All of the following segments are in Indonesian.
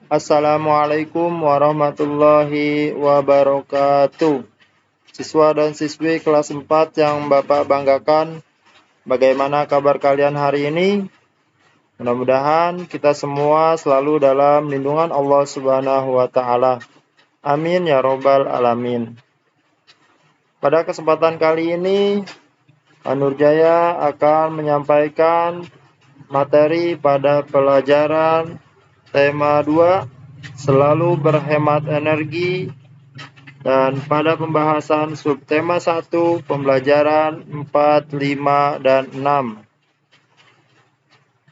Assalamualaikum warahmatullahi wabarakatuh. Siswa dan siswi kelas 4 yang Bapak banggakan, bagaimana kabar kalian hari ini? Mudah-mudahan kita semua selalu dalam lindungan Allah Subhanahu wa Ta'ala. Amin ya Robbal 'Alamin. Pada kesempatan kali ini, Nurjaya akan menyampaikan materi pada pelajaran tema 2, selalu berhemat energi, dan pada pembahasan subtema 1, pembelajaran 4, 5, dan 6.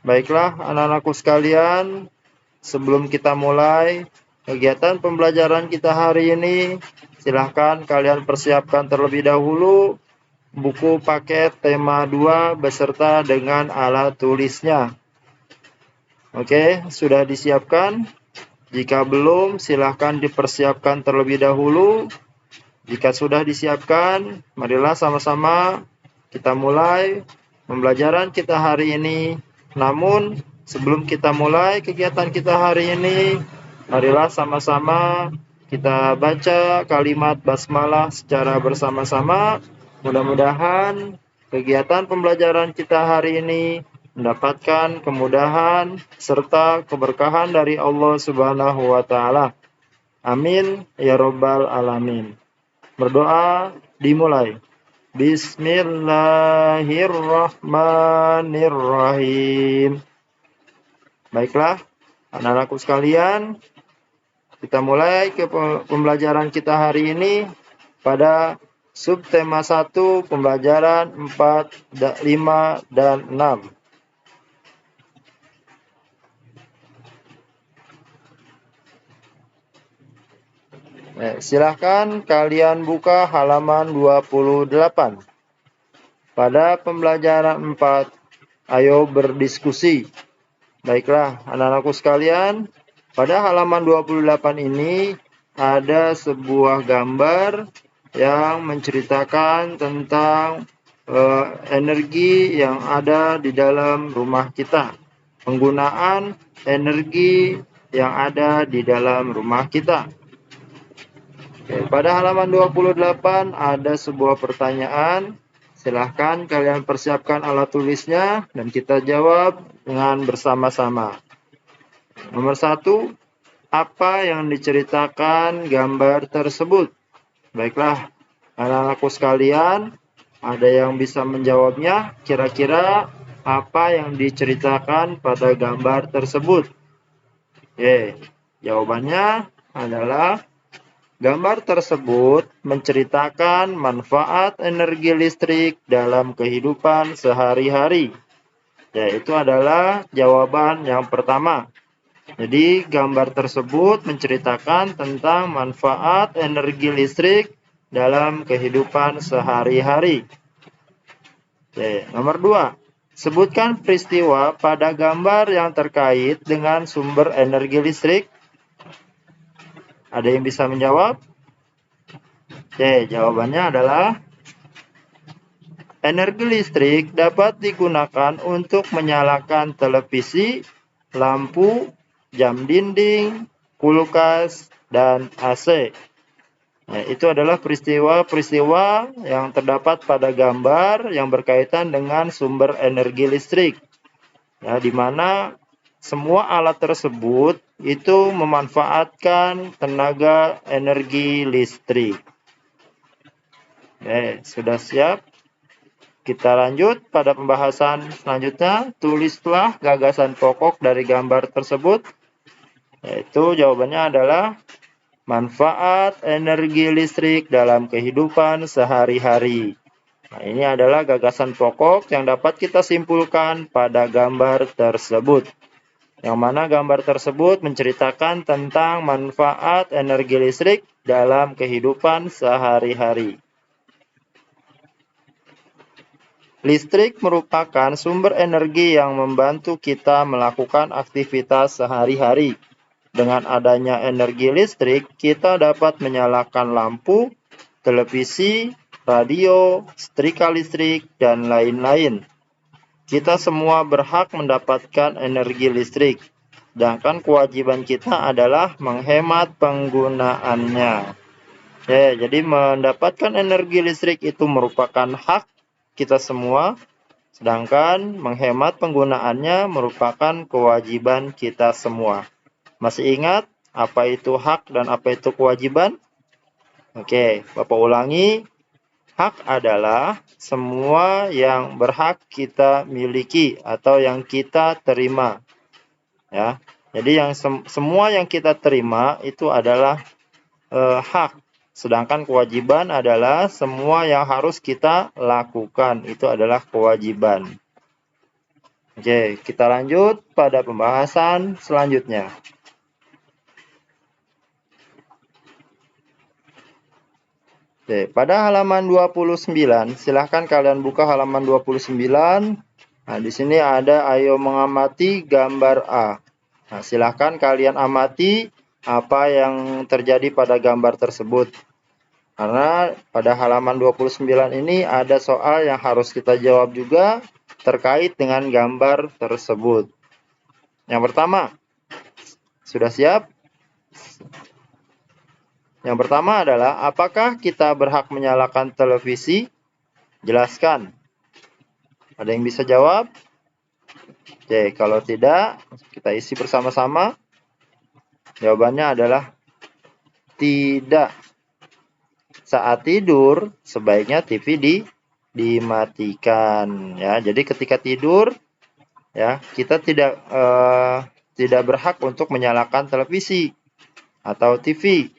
Baiklah anak-anakku sekalian, sebelum kita mulai kegiatan pembelajaran kita hari ini, silahkan kalian persiapkan terlebih dahulu buku paket tema 2 beserta dengan alat tulisnya. Oke, sudah disiapkan? Jika belum, silahkan dipersiapkan terlebih dahulu. Jika sudah disiapkan, marilah sama-sama kita mulai pembelajaran kita hari ini. Namun, sebelum kita mulai kegiatan kita hari ini, marilah sama-sama kita baca kalimat basmalah secara bersama-sama. Mudah-mudahan kegiatan pembelajaran kita hari ini mendapatkan kemudahan serta keberkahan dari Allah Subhanahu wa Ta'ala. Amin ya Robbal 'Alamin. Berdoa dimulai. Bismillahirrahmanirrahim. Baiklah, anak-anakku sekalian, kita mulai ke pembelajaran kita hari ini pada subtema 1, pembelajaran 4, 5, dan 6. Silahkan kalian buka halaman 28. Pada pembelajaran 4, ayo berdiskusi. Baiklah, anak-anakku sekalian, pada halaman 28 ini ada sebuah gambar yang menceritakan tentang energi yang ada di dalam rumah kita. Penggunaan energi yang ada di dalam rumah kita. Pada halaman 28 ada sebuah pertanyaan. Silahkan kalian persiapkan alat tulisnya dan kita jawab dengan bersama-sama. Nomor 1, apa yang diceritakan gambar tersebut? Baiklah, anak-anakku sekalian, ada yang bisa menjawabnya? Kira-kira apa yang diceritakan pada gambar tersebut? Jawabannya adalah gambar tersebut menceritakan manfaat energi listrik dalam kehidupan sehari-hari. Itu adalah jawaban yang pertama. Jadi, gambar tersebut menceritakan tentang manfaat energi listrik dalam kehidupan sehari-hari. Nomor 2. Sebutkan peristiwa pada gambar yang terkait dengan sumber energi listrik. Ada yang bisa menjawab? Jawabannya adalah energi listrik dapat digunakan untuk menyalakan televisi, lampu, jam dinding, kulkas, dan AC. Itu adalah peristiwa-peristiwa yang terdapat pada gambar yang berkaitan dengan sumber energi listrik. Di mana semua alat tersebut itu memanfaatkan tenaga energi listrik. Sudah siap? Kita lanjut pada pembahasan selanjutnya. Tulislah gagasan pokok dari gambar tersebut. Yaitu jawabannya adalah manfaat energi listrik dalam kehidupan sehari-hari. Ini adalah gagasan pokok yang dapat kita simpulkan pada gambar tersebut. Yang mana gambar tersebut menceritakan tentang manfaat energi listrik dalam kehidupan sehari-hari. Listrik merupakan sumber energi yang membantu kita melakukan aktivitas sehari-hari. Dengan adanya energi listrik, kita dapat menyalakan lampu, televisi, radio, setrika listrik, dan lain-lain. Kita semua berhak mendapatkan energi listrik. sedangkan kewajiban kita adalah menghemat penggunaannya. Jadi mendapatkan energi listrik itu merupakan hak kita semua, sedangkan menghemat penggunaannya merupakan kewajiban kita semua. Masih ingat apa itu hak dan apa itu kewajiban? Oke, Bapak ulangi. Hak adalah semua yang berhak kita miliki atau yang kita terima. Ya. Jadi semua yang kita terima itu adalah hak. Sedangkan kewajiban adalah semua yang harus kita lakukan. Itu adalah kewajiban. Oke, kita lanjut pada pembahasan selanjutnya. Oke, pada halaman 29, silahkan kalian buka halaman 29. Nah, di sini ada ayo mengamati gambar A. Nah, silahkan kalian amati apa yang terjadi pada gambar tersebut. Karena pada halaman 29 ini ada soal yang harus kita jawab juga terkait dengan gambar tersebut. Yang pertama, sudah siap? Yang pertama adalah, apakah kita berhak menyalakan televisi? Jelaskan. Ada yang bisa jawab? Oke, kalau tidak, kita isi bersama-sama. Jawabannya adalah tidak. Saat tidur, sebaiknya TV dimatikan. Ya, jadi ketika tidur, ya kita tidak berhak untuk menyalakan televisi atau TV.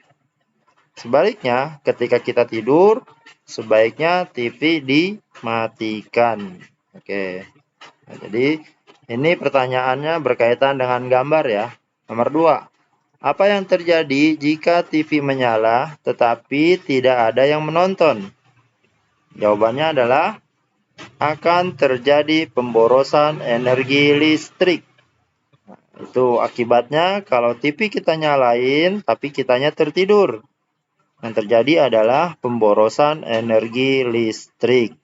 Sebaliknya, ketika kita tidur, sebaiknya TV dimatikan. Oke. Nah, jadi, ini pertanyaannya berkaitan dengan gambar ya. Nomor 2. Apa yang terjadi jika TV menyala tetapi tidak ada yang menonton? Jawabannya adalah akan terjadi pemborosan energi listrik. Nah, itu akibatnya kalau TV kita nyalain tapi kitanya tertidur. Yang terjadi adalah pemborosan energi listrik.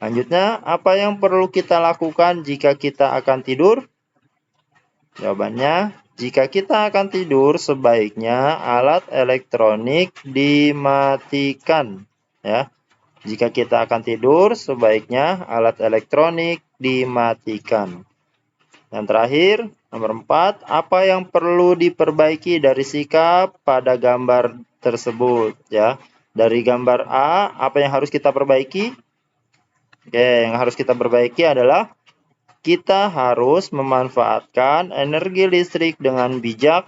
Lanjutnya, apa yang perlu kita lakukan jika kita akan tidur? Jawabannya, jika kita akan tidur, sebaiknya alat elektronik dimatikan. Ya, jika kita akan tidur, sebaiknya alat elektronik dimatikan. Yang terakhir, nomor 4, apa yang perlu diperbaiki dari sikap pada gambar tersebut? Ya, dari gambar A, apa yang harus kita perbaiki? Oke, yang harus kita perbaiki adalah kita harus memanfaatkan energi listrik dengan bijak,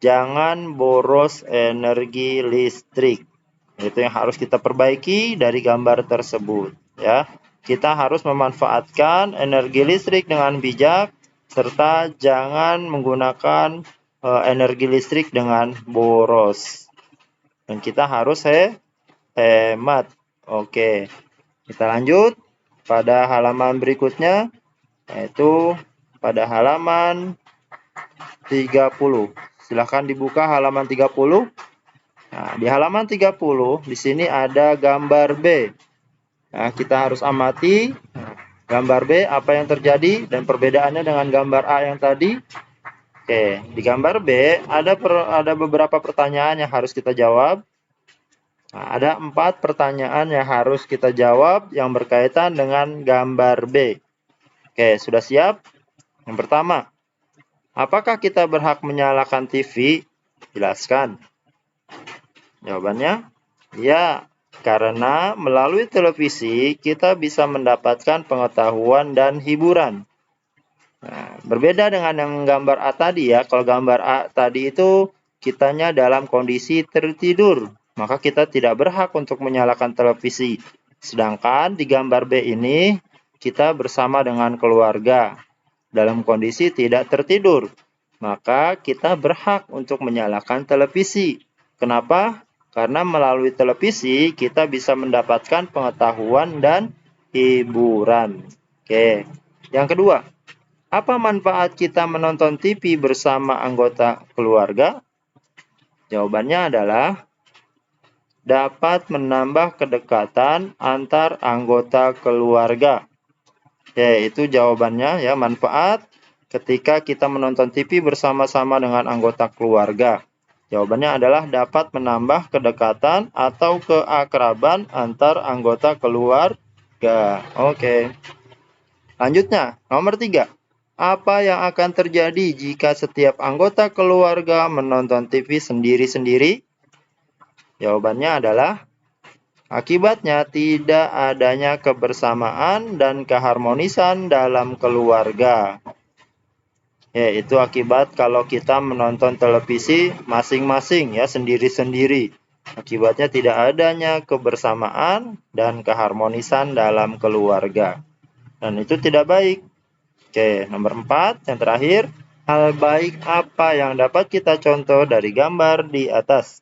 jangan boros energi listrik. Itu yang harus kita perbaiki dari gambar tersebut. Ya, kita harus memanfaatkan energi listrik dengan bijak, serta jangan menggunakan energi listrik dengan boros. Dan kita harus hemat. Oke, kita lanjut pada halaman berikutnya, yaitu pada halaman 30. Silahkan dibuka halaman 30. Nah, di halaman 30, di sini ada gambar B. Nah, kita harus amati gambar B, apa yang terjadi dan perbedaannya dengan gambar A yang tadi. Oke, di gambar B ada beberapa pertanyaan yang harus kita jawab. Nah, ada 4 pertanyaan yang harus kita jawab yang berkaitan dengan gambar B. Oke, sudah siap? Yang pertama, apakah kita berhak menyalakan TV? Jelaskan. Jawabannya, ya. Karena melalui televisi, kita bisa mendapatkan pengetahuan dan hiburan. Nah, berbeda dengan yang gambar A tadi ya. Kalau gambar A tadi itu kitanya dalam kondisi tertidur, maka kita tidak berhak untuk menyalakan televisi. Sedangkan di gambar B ini, kita bersama dengan keluarga dalam kondisi tidak tertidur. Maka kita berhak untuk menyalakan televisi. Kenapa? Karena melalui televisi kita bisa mendapatkan pengetahuan dan hiburan. Oke. Yang kedua, apa manfaat kita menonton TV bersama anggota keluarga? Jawabannya adalah dapat menambah kedekatan antar anggota keluarga. Oke, itu jawabannya ya, manfaat ketika kita menonton TV bersama-sama dengan anggota keluarga? Jawabannya adalah dapat menambah kedekatan atau keakraban antar anggota keluarga. Oke. Lanjutnya, nomor 3. Apa yang akan terjadi jika setiap anggota keluarga menonton TV sendiri-sendiri? Jawabannya adalah akibatnya tidak adanya kebersamaan dan keharmonisan dalam keluarga. Itu akibat kalau kita menonton televisi masing-masing ya, sendiri-sendiri. Akibatnya tidak adanya kebersamaan dan keharmonisan dalam keluarga. Dan itu tidak baik. Oke, nomor 4 yang terakhir. Hal baik apa yang dapat kita contoh dari gambar di atas?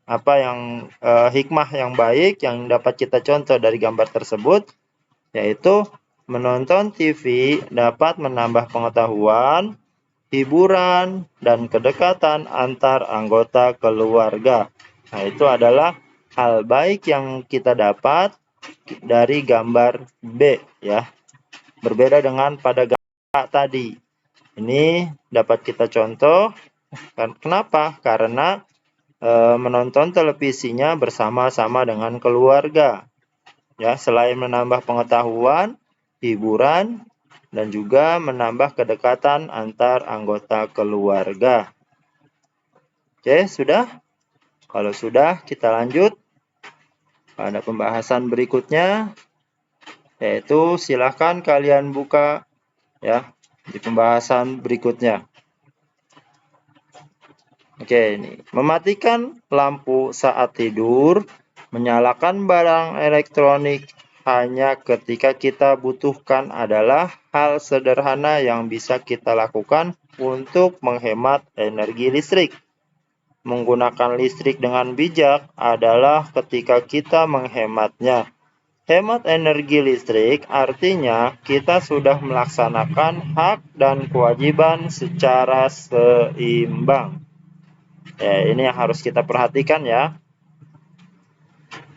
Apa yang hikmah yang baik yang dapat kita contoh dari gambar tersebut, yaitu menonton TV dapat menambah pengetahuan, hiburan, dan kedekatan antar anggota keluarga. Nah, itu adalah hal baik yang kita dapat dari gambar B ya. Berbeda dengan pada gambar A tadi. Ini dapat kita contoh. Kenapa? Karena menonton televisinya bersama-sama dengan keluarga. Ya, selain menambah pengetahuan, hiburan, dan juga menambah kedekatan antar anggota keluarga. Oke, sudah? Kalau sudah, kita lanjut pada pembahasan berikutnya, yaitu silakan kalian buka ya di pembahasan berikutnya. Oke, ini mematikan lampu saat tidur, menyalakan barang elektronik hanya ketika kita butuhkan adalah hal sederhana yang bisa kita lakukan untuk menghemat energi listrik. Menggunakan listrik dengan bijak adalah ketika kita menghematnya. Hemat energi listrik artinya kita sudah melaksanakan hak dan kewajiban secara seimbang. Ini yang harus kita perhatikan ya.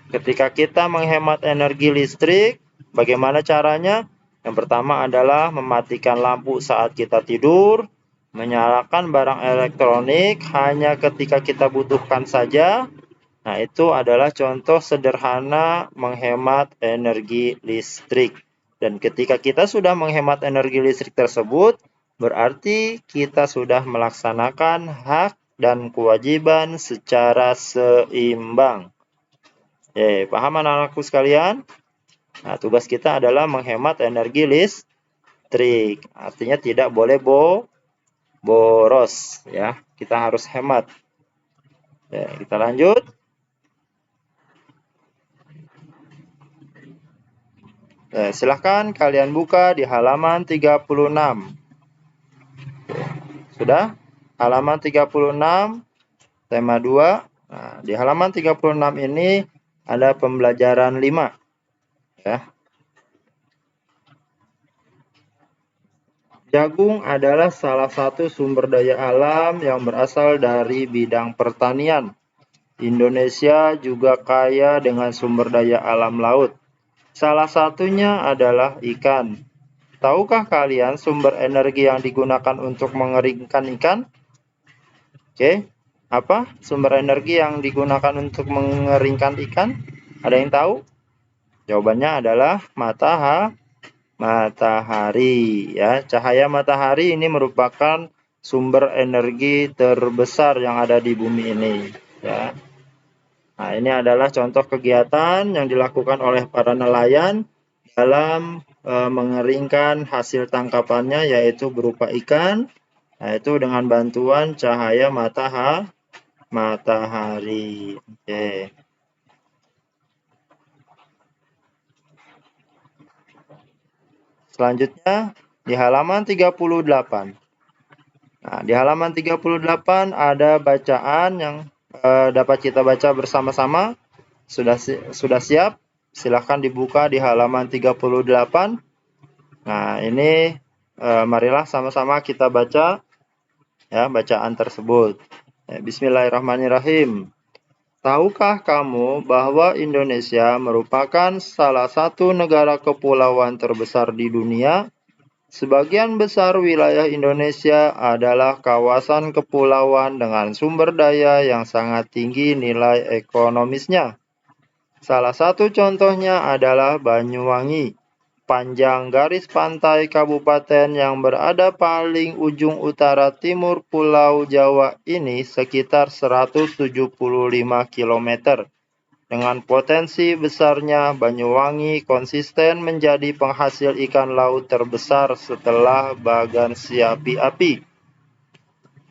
Ketika kita menghemat energi listrik, bagaimana caranya? Yang pertama adalah mematikan lampu saat kita tidur, menyalakan barang elektronik hanya ketika kita butuhkan saja. Nah, itu adalah contoh sederhana menghemat energi listrik. Dan ketika kita sudah menghemat energi listrik tersebut, berarti kita sudah melaksanakan hak dan kewajiban secara seimbang. Paham anak-anakku sekalian? Nah, tugas kita adalah menghemat energi listrik. Artinya tidak boleh boros ya. Kita harus hemat. Kita lanjut. Silahkan kalian buka di halaman 36. Sudah? Halaman 36, tema 2. Nah, di halaman 36 ini ada pembelajaran 5. Ya. Jagung adalah salah satu sumber daya alam yang berasal dari bidang pertanian. Indonesia juga kaya dengan sumber daya alam laut. Salah satunya adalah ikan. Tahukah kalian sumber energi yang digunakan untuk mengeringkan ikan? Oke, apa sumber energi yang digunakan untuk mengeringkan ikan? Ada yang tahu? Jawabannya adalah matahari ya. Cahaya matahari ini merupakan sumber energi terbesar yang ada di bumi ini ya. Nah, ini adalah contoh kegiatan yang dilakukan oleh para nelayan dalam mengeringkan hasil tangkapannya, yaitu berupa ikan, yaitu dengan bantuan cahaya matahari. Oke. Selanjutnya di halaman 38. Nah, di halaman 38 ada bacaan yang dapat kita baca bersama-sama. Sudah siap? Silahkan dibuka di halaman 38. Nah, ini marilah sama-sama kita baca ya bacaan tersebut. Bismillahirrahmanirrahim. Tahukah kamu bahwa Indonesia merupakan salah satu negara kepulauan terbesar di dunia? Sebagian besar wilayah Indonesia adalah kawasan kepulauan dengan sumber daya yang sangat tinggi nilai ekonomisnya. Salah satu contohnya adalah Banyuwangi. Panjang garis pantai kabupaten yang berada paling ujung utara timur Pulau Jawa ini sekitar 175 km. Dengan potensi besarnya, Banyuwangi konsisten menjadi penghasil ikan laut terbesar setelah Bagansi Api-Api.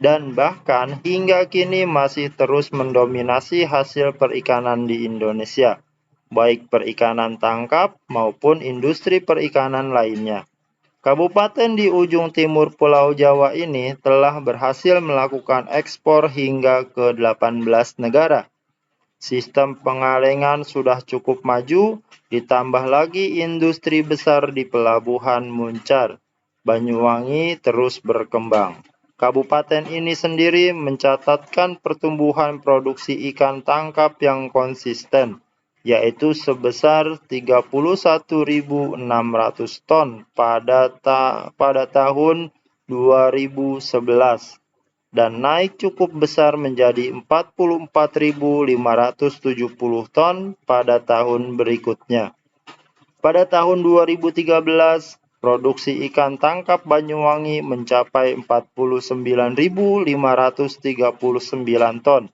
Dan bahkan hingga kini masih terus mendominasi hasil perikanan di Indonesia, baik perikanan tangkap maupun industri perikanan lainnya. Kabupaten di ujung timur Pulau Jawa ini telah berhasil melakukan ekspor hingga ke 18 negara. Sistem pengalengan sudah cukup maju, ditambah lagi industri besar di Pelabuhan Muncar. Banyuwangi terus berkembang. Kabupaten ini sendiri mencatatkan pertumbuhan produksi ikan tangkap yang konsisten, yaitu sebesar 31.600 ton pada tahun 2011 dan naik cukup besar menjadi 44.570 ton pada tahun berikutnya. Pada tahun 2013, produksi ikan tangkap Banyuwangi mencapai 49.539 ton.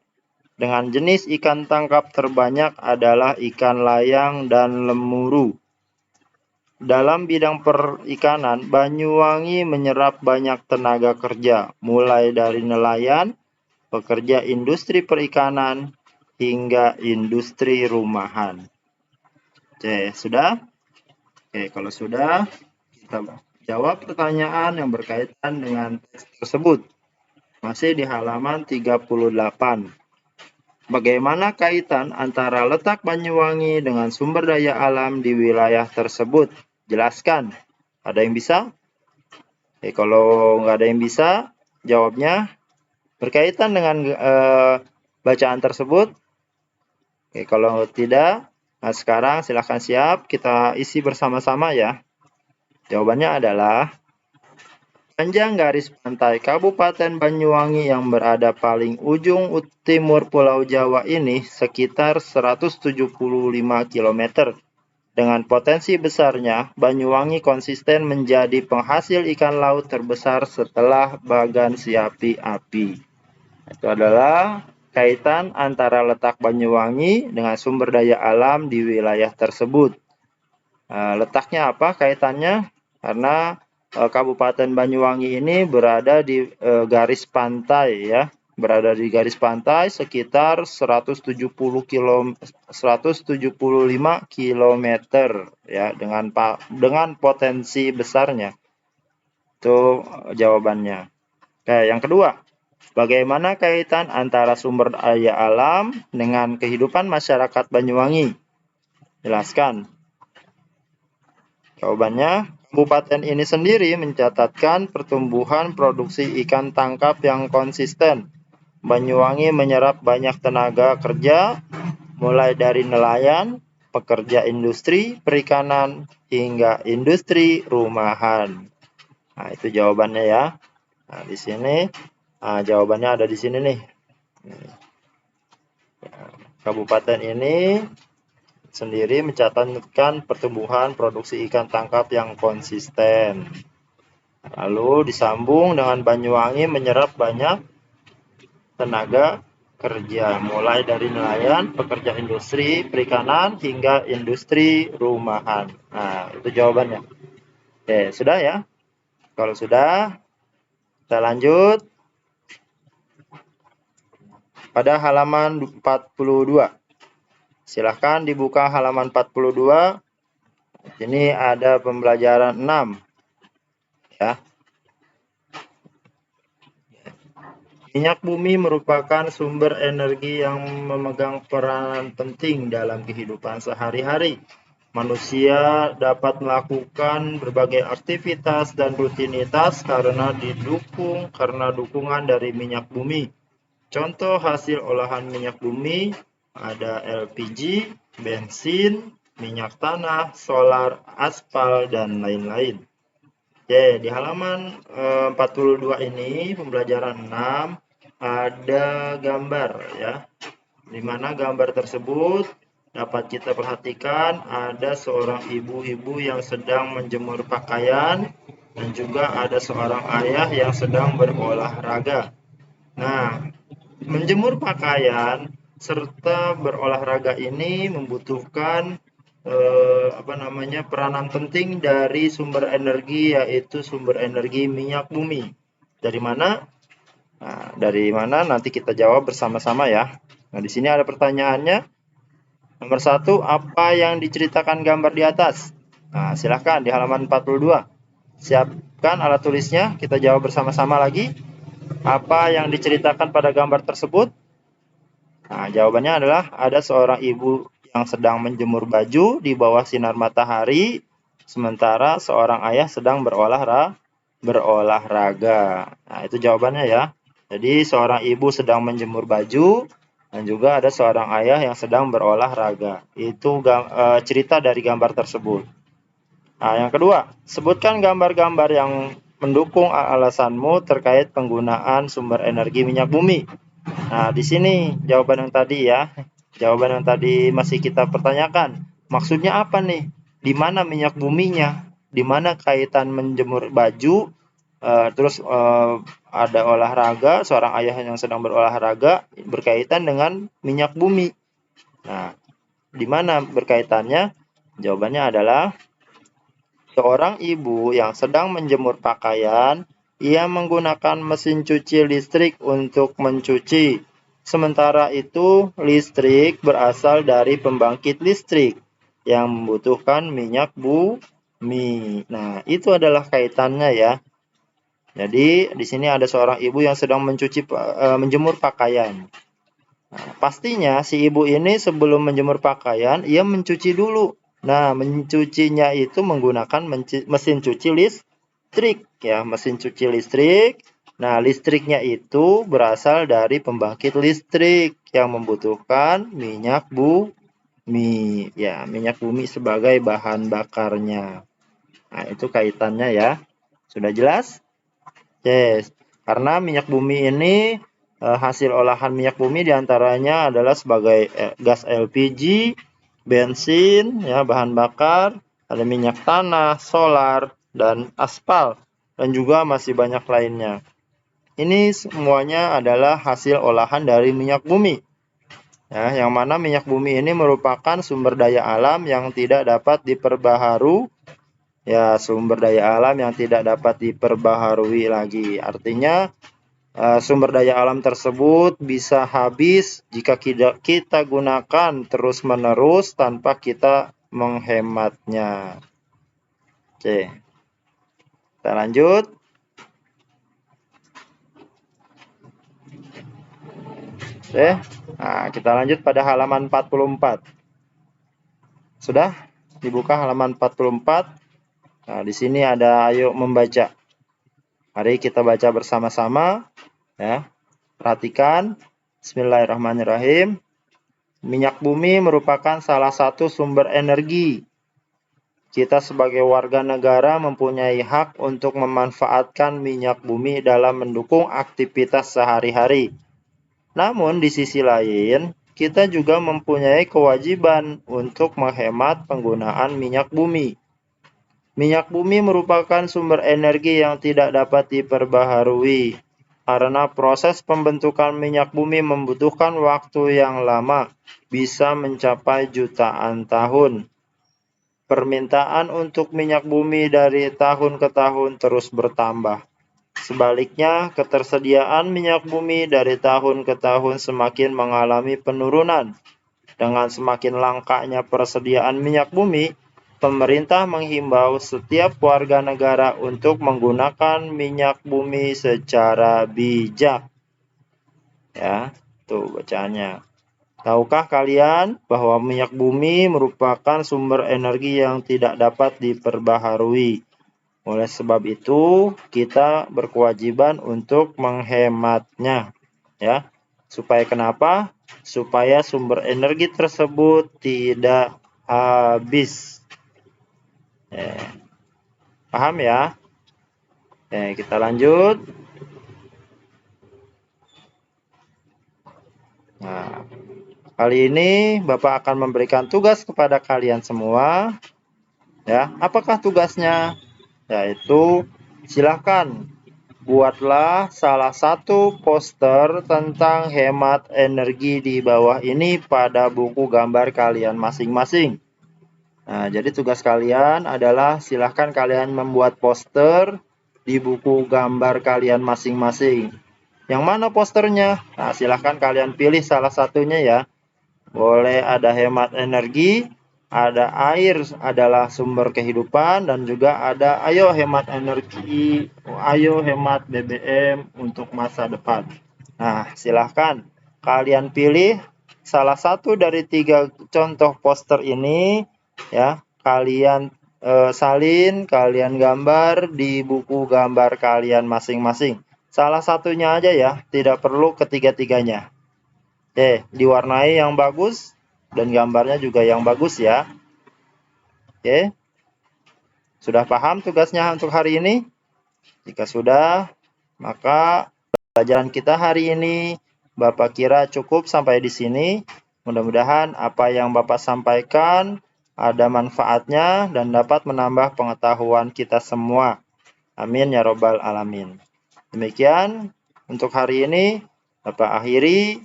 Dengan jenis ikan tangkap terbanyak adalah ikan layang dan lemuru. Dalam bidang perikanan, Banyuwangi menyerap banyak tenaga kerja, mulai dari nelayan, pekerja industri perikanan, hingga industri rumahan. Oke, sudah? Oke, kalau sudah, kita jawab pertanyaan yang berkaitan dengan teks tersebut. Masih di halaman 38. Bagaimana kaitan antara letak Banyuwangi dengan sumber daya alam di wilayah tersebut? Jelaskan. Ada yang bisa? Kalau nggak ada yang bisa, jawabnya berkaitan dengan bacaan tersebut. Kalau tidak, nah sekarang silahkan siap, kita isi bersama-sama ya. Jawabannya adalah panjang garis pantai Kabupaten Banyuwangi yang berada paling ujung timur Pulau Jawa ini sekitar 175 km. Dengan potensi besarnya, Banyuwangi konsisten menjadi penghasil ikan laut terbesar setelah Bagansi Api-Api. Itu adalah kaitan antara letak Banyuwangi dengan sumber daya alam di wilayah tersebut. Letaknya apa kaitannya? Karena Kabupaten Banyuwangi ini berada di garis pantai ya, berada di garis pantai sekitar 175 km ya, dengan potensi besarnya. Itu jawabannya. Oke, yang kedua, bagaimana kaitan antara sumber daya alam dengan kehidupan masyarakat Banyuwangi? Jelaskan. Jawabannya, kabupaten ini sendiri mencatatkan pertumbuhan produksi ikan tangkap yang konsisten. Banyuwangi menyerap banyak tenaga kerja, mulai dari nelayan, pekerja industri, perikanan, hingga industri rumahan. Nah, itu jawabannya ya. Nah, di sini, jawabannya ada di sini nih. Kabupaten ini sendiri mencatatkan pertumbuhan produksi ikan tangkap yang konsisten. Lalu disambung dengan Banyuwangi menyerap banyak tenaga kerja, mulai dari nelayan, pekerja industri, perikanan, hingga industri rumahan. Nah, itu jawabannya. Oke, sudah ya? Kalau sudah, kita lanjut pada halaman 42. Silahkan dibuka halaman 42. Ini ada pembelajaran 6. Ya. Minyak bumi merupakan sumber energi yang memegang peranan penting dalam kehidupan sehari-hari. Manusia dapat melakukan berbagai aktivitas dan rutinitas karena dukungan dari minyak bumi. Contoh hasil olahan minyak bumi ada LPG, bensin, minyak tanah, solar, aspal, dan lain-lain. Oke, di halaman 42 ini pembelajaran 6 ada gambar ya. Di mana gambar tersebut dapat kita perhatikan ada seorang ibu-ibu yang sedang menjemur pakaian dan juga ada seorang ayah yang sedang berolahraga. Nah, menjemur pakaian serta berolahraga ini membutuhkan peranan penting dari sumber energi, yaitu sumber energi minyak bumi. Dari mana? Nah, dari mana nanti kita jawab bersama-sama ya. Nah, di sini ada pertanyaannya. Nomor 1, apa yang diceritakan gambar di atas? Nah, silahkan di halaman 42. Siapkan alat tulisnya, kita jawab bersama-sama lagi. Apa yang diceritakan pada gambar tersebut? Nah, jawabannya adalah ada seorang ibu yang sedang menjemur baju di bawah sinar matahari, sementara seorang ayah sedang berolahraga. Nah, itu jawabannya ya. Jadi, seorang ibu sedang menjemur baju, dan juga ada seorang ayah yang sedang berolahraga. Itu cerita dari gambar tersebut. Nah, yang kedua, sebutkan gambar-gambar yang mendukung alasanmu terkait penggunaan sumber energi minyak bumi. Nah, di sini jawaban yang tadi ya. Jawaban yang tadi masih kita pertanyakan. Maksudnya apa nih? Di mana minyak buminya? Di mana kaitan menjemur baju? Ada olahraga, seorang ayah yang sedang berolahraga berkaitan dengan minyak bumi. Nah, di mana berkaitannya? Jawabannya adalah seorang ibu yang sedang menjemur pakaian, ia menggunakan mesin cuci listrik untuk mencuci. Sementara itu, listrik berasal dari pembangkit listrik yang membutuhkan minyak bumi. Nah, itu adalah kaitannya ya. Jadi, di sini ada seorang ibu yang sedang menjemur pakaian. Nah, pastinya si ibu ini sebelum menjemur pakaian, ia mencuci dulu. Nah, mencucinya itu menggunakan mesin cuci listrik ya, mesin cuci listrik. Nah, listriknya itu berasal dari pembangkit listrik yang membutuhkan minyak bumi ya, minyak bumi sebagai bahan bakarnya. Nah, itu kaitannya ya. Sudah jelas? Yes. Karena minyak bumi ini hasil olahan minyak bumi diantaranya adalah sebagai gas LPG, bensin, ya bahan bakar, ada minyak tanah, solar, dan aspal, dan juga masih banyak lainnya. Ini semuanya adalah hasil olahan dari minyak bumi. Ya, yang mana minyak bumi ini merupakan sumber daya alam yang tidak dapat diperbaharui. Ya, sumber daya alam yang tidak dapat diperbaharui lagi. Artinya sumber daya alam tersebut bisa habis jika kita gunakan terus-menerus tanpa kita menghematnya. Oke. Kita lanjut. Oke. Nah, kita lanjut pada halaman 44. Sudah dibuka halaman 44. Nah, di sini ada ayo membaca. Mari kita baca bersama-sama ya. Perhatikan. Bismillahirrahmanirrahim. Minyak bumi merupakan salah satu sumber energi. Kita sebagai warga negara mempunyai hak untuk memanfaatkan minyak bumi dalam mendukung aktivitas sehari-hari. Namun di sisi lain, kita juga mempunyai kewajiban untuk menghemat penggunaan minyak bumi. Minyak bumi merupakan sumber energi yang tidak dapat diperbaharui, karena proses pembentukan minyak bumi membutuhkan waktu yang lama, bisa mencapai jutaan tahun. Permintaan untuk minyak bumi dari tahun ke tahun terus bertambah. Sebaliknya, ketersediaan minyak bumi dari tahun ke tahun semakin mengalami penurunan. Dengan semakin langkanya persediaan minyak bumi, pemerintah menghimbau setiap warga negara untuk menggunakan minyak bumi secara bijak. Ya, tuh bacaannya. Tahukah kalian bahwa minyak bumi merupakan sumber energi yang tidak dapat diperbaharui? Oleh sebab itu, kita berkewajiban untuk menghematnya. Ya. Supaya kenapa? Supaya sumber energi tersebut tidak habis. Paham ya? Oke, kita lanjut. Nah, kali ini Bapak akan memberikan tugas kepada kalian semua. Ya, apakah tugasnya? Yaitu silakan buatlah salah satu poster tentang hemat energi di bawah ini pada buku gambar kalian masing-masing. Nah, jadi tugas kalian adalah silahkan kalian membuat poster di buku gambar kalian masing-masing. Yang mana posternya? Nah, silahkan kalian pilih salah satunya ya. Boleh ada hemat energi, ada air adalah sumber kehidupan, dan juga ada ayo hemat energi, ayo hemat BBM untuk masa depan. Nah, silahkan kalian pilih salah satu dari 3 contoh poster ini ya. Kalian salin, kalian gambar di buku gambar kalian masing-masing. Salah satunya aja ya, tidak perlu ketiga-tiganya. Oke, diwarnai yang bagus dan gambarnya juga yang bagus ya. Oke. Sudah paham tugasnya untuk hari ini? Jika sudah, maka pelajaran kita hari ini Bapak kira cukup sampai di sini. Mudah-mudahan apa yang Bapak sampaikan ada manfaatnya dan dapat menambah pengetahuan kita semua. Amin ya robbal alamin. Demikian untuk hari ini Bapak akhiri.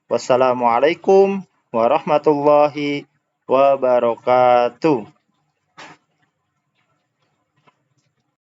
Wassalamualaikum warahmatullahi wabarakatuh.